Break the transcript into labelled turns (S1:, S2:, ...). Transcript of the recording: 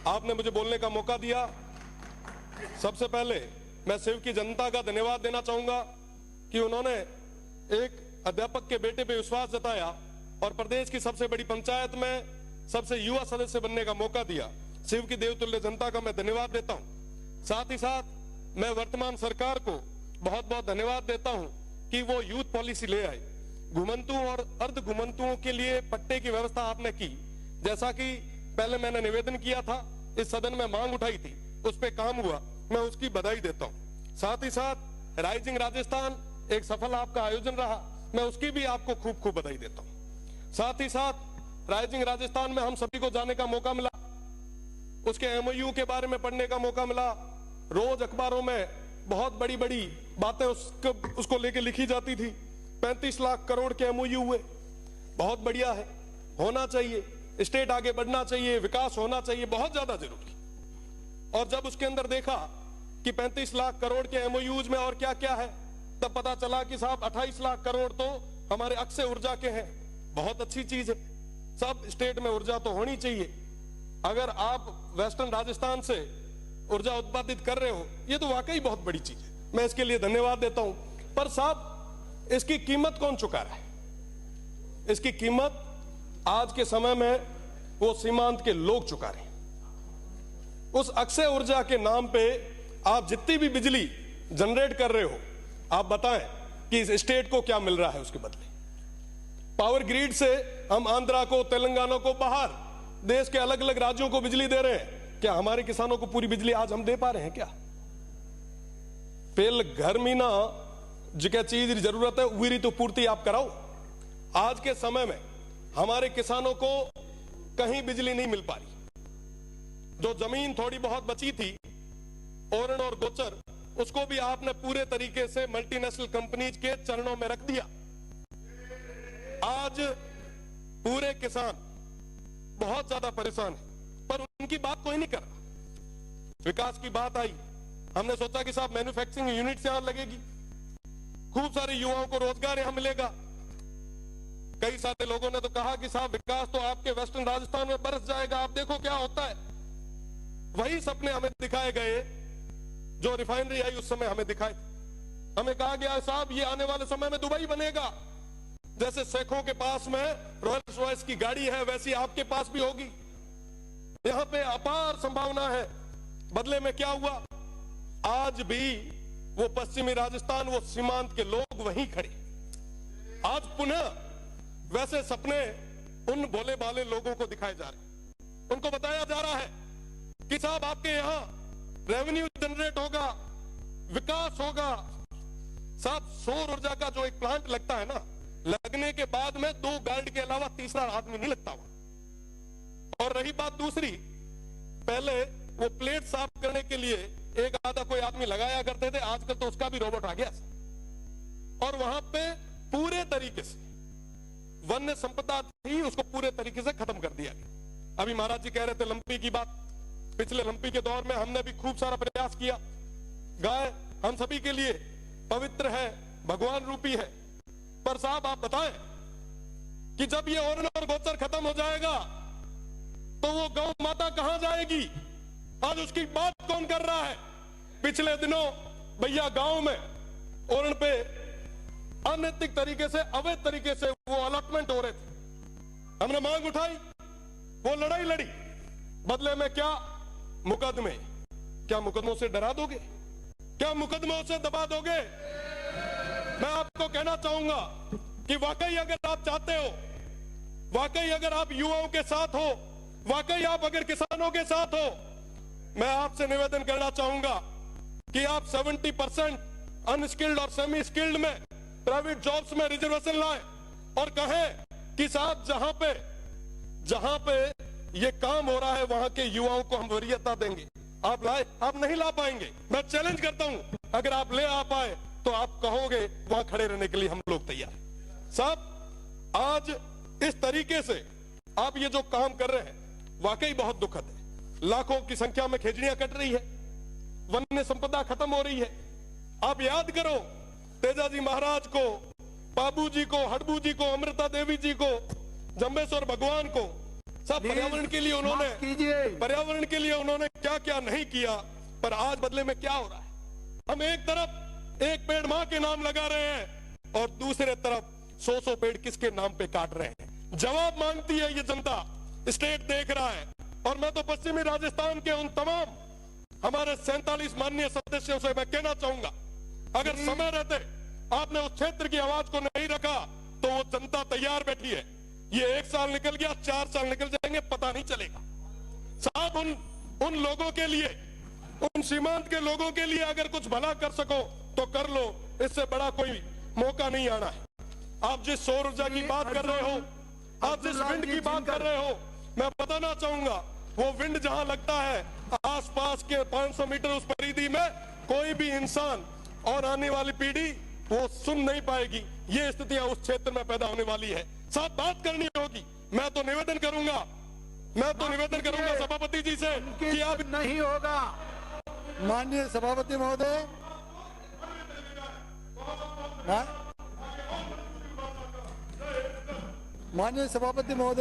S1: आपने मुझे बोलने का मौका दिया। सबसे पहले मैं सिव की जनता का धन्यवाद देना चाहूंगा कि उन्होंने एक अध्यापक के बेटे पे विश्वास जताया और प्रदेश की सबसे बड़ी पंचायत में सबसे युवा सदस्य बनने का मौका दिया। सिव की देवतुल्य जनता का मैं धन्यवाद देता हूं। साथ ही साथ मैं वर्तमान सरकार को बहुत बहुत धन्यवाद देता हूं कि वो यूथ पॉलिसी ले आए। घुमंतुओं और अर्ध घुमंतुओं के लिए पट्टे की व्यवस्था आपने की, जैसा कि पहले मैंने निवेदन किया था, इस सदन में मांग उठाई थी, उस पे काम हुआ, मैं उसकी बधाई देता हूं। साथ ही साथ राइजिंग राजस्थान एक सफल आपका आयोजन रहा, मैं उसकी भी आपको खूब खूब बधाई देता हूं। साथ ही साथ राइजिंग राजस्थान में हम सभी को जाने का मौका मिला, उसके एमओयू के बारे में पढ़ने का मौका मिला। रोज अखबारों में बहुत बड़ी बड़ी बातें उसको लेके लिखी जाती थी। 35 लाख करोड़ के एमओयू हुए, बहुत बढ़िया है, होना चाहिए, स्टेट आगे बढ़ना चाहिए, विकास होना चाहिए, बहुत ज्यादा जरूरी। और जब उसके अंदर देखा कि 35 लाख करोड़ के एमओयूज में और क्या क्या है, तब पता चला कि साहब 28 लाख करोड़ तो हमारे अक्षय ऊर्जा के हैं। बहुत अच्छी चीज है, सब स्टेट में ऊर्जा तो होनी चाहिए। अगर आप वेस्टर्न राजस्थान से ऊर्जा उत्पादित कर रहे हो, ये तो वाकई बहुत बड़ी चीज है, मैं इसके लिए धन्यवाद देता हूं। पर साहब इसकी कीमत कौन चुका रहा है? इसकी कीमत आज के समय में वो सीमांत के लोग चुका रहे हैं। उस अक्षय ऊर्जा के नाम पे आप जितनी भी बिजली जनरेट कर रहे हो, आप बताएं कि इस स्टेट को क्या मिल रहा है उसके बदले। पावर ग्रिड से हम आंध्रा को, तेलंगाना को, बाहर देश के अलग अलग राज्यों को बिजली दे रहे हैं। क्या हमारे किसानों को पूरी बिजली आज हम दे पा रहे हैं क्या? पेल घर में ना जिका चीज की जरूरत है उरी तो पूर्ति आप कराओ। आज के समय में हमारे किसानों को कहीं बिजली नहीं मिल पा रही। जो जमीन थोड़ी बहुत बची थी, ओरण और गोचर, उसको भी आपने पूरे तरीके से मल्टीनेशनल कंपनीज के चरणों में रख दिया। आज पूरे किसान बहुत ज्यादा परेशान है, पर उनकी बात कोई नहीं कर रहा। विकास की बात आई, हमने सोचा कि साहब मैन्युफैक्चरिंग यूनिट यहां लगेगी, खूब सारे युवाओं को रोजगार यहां मिलेगा। कई सारे लोगों ने तो कहा कि साहब विकास तो आपके वेस्टर्न राजस्थान में बरस जाएगा, आप देखो क्या होता है। वही सपने हमें दिखाए गए जो रिफाइनरी आई उस समय हमें दिखाए थे। हमें कहा गया साहब ये आने वाले समय में दुबई बनेगा, जैसे शेखों के पास में रॉयल्स रॉयस की गाड़ी है वैसी आपके पास भी होगी। यहां पे अपार संभावना है। बदले में क्या हुआ? आज भी वो पश्चिमी राजस्थान, वो सीमांत के लोग वहीं खड़े। आज पुनः वैसे सपने उन भोले भाले लोगों को दिखाए जा रहे। उनको बताया जा रहा है कि साहब आपके यहां रेवेन्यू जनरेट होगा, विकास होगा। साहब सौर ऊर्जा का जो एक प्लांट लगता है ना, लगने के बाद में 2 गार्ड के अलावा तीसरा आदमी नहीं लगता वहां। और रही बात दूसरी, पहले वो प्लेट साफ करने के लिए एक आधा कोई आदमी लगाया करते थे, आजकल तो उसका भी रोबोट आ गया। और वहां पे पूरे तरीके से वन्य संपदा थी, उसको पूरे तरीके से खत्म कर दिया गया। अभी महाराज जी कह रहे थे लंपी की बात, पिछले लंपी के दौर में हमने भी खूब सारा प्रयास किया। गाय हम सभी के लिए पवित्र है, भगवान रूपी है। पर साहब आप बताएं कि जब ये ओरण और गोचर खत्म हो जाएगा तो वो गौ माता कहां जाएगी? आज उसकी बात कौन कर रहा है? पिछले दिनों भैया गांव में ओरण पे अनैतिक तरीके से, अवैध तरीके से वो अलॉटमेंट हो रहे थे। हमने मांग उठाई, वो लड़ाई लड़ी, बदले में क्या? मुकदमे। क्या मुकदमों से डरा दोगे? क्या मुकदमों से दबा दोगे? मैं आपको कहना चाहूंगा कि वाकई अगर आप चाहते हो, वाकई अगर आप युवाओं के साथ हो, वाकई आप अगर किसानों के साथ हो, मैं आपसे निवेदन करना चाहूंगा कि आप 70% अनस्किल्ड और सेमी स्किल्ड में प्राइवेट जॉब्स में रिजर्वेशन लाएं और कहें कि साहब जहां पे ये काम हो रहा है वहां के युवाओं को हम वरीयता देंगे। आप लाए? आप नहीं ला पाएंगे। मैं चैलेंज करता हूं, अगर आप ले आ पाए तो आप कहोगे वहां खड़े रहने के लिए हम लोग तैयार। साहब आज इस तरीके से आप ये जो काम कर रहे हैं वाकई बहुत दुखद है। लाखों की संख्या में खेजड़ियां कट रही है, वन्य संपदा खत्म हो रही है। आप याद करो तेजाजी महाराज को, बाबू जी को, हड़बू जी को, अमृता देवी जी को, जम्बेश्वर भगवान को, साहब पर्यावरण के लिए उन्होंने पर्यावरण के लिए उन्होंने क्या क्या नहीं किया, पर आज बदले में क्या हो रहा है? हम एक तरफ एक पेड़ मां के नाम लगा रहे हैं और दूसरे तरफ 100 पेड़ किसके नाम पे काट रहे हैं। जवाब मांगती है ये जनता, स्टेट देख रहा है। और मैं तो पश्चिमी राजस्थान के उन तमाम हमारे 47 माननीय सदस्यों से मैं कहना चाहूंगा, अगर समय रहते आपने उस क्षेत्र की आवाज को नहीं रखा तो वो जनता तैयार बैठी है। ये 1 साल निकल गया, 4 साल निकल जाएंगे, पता नहीं चलेगा। साहब उन लोगों के लिए, उन सीमांत के लोगों के लिए अगर कुछ भला कर सको तो कर लो, इससे बड़ा कोई मौका नहीं आना है। आप जिस सौर ऊर्जा की बात कर रहे हो, आप जिस विंड की बात कर रहे हो, मैं बताना चाहूंगा वो विंड जहां लगता है आसपास के 500 मीटर उस परिधि में कोई भी इंसान और आने वाली पीढ़ी वो सुन नहीं पाएगी। ये स्थितियां उस क्षेत्र में पैदा होने वाली है। साथ बात करनी होगी। मैं तो निवेदन करूंगा सभापति जी से कि आप
S2: नहीं होगा।
S3: माननीय सभापति महोदय, माननीय सभापति महोदय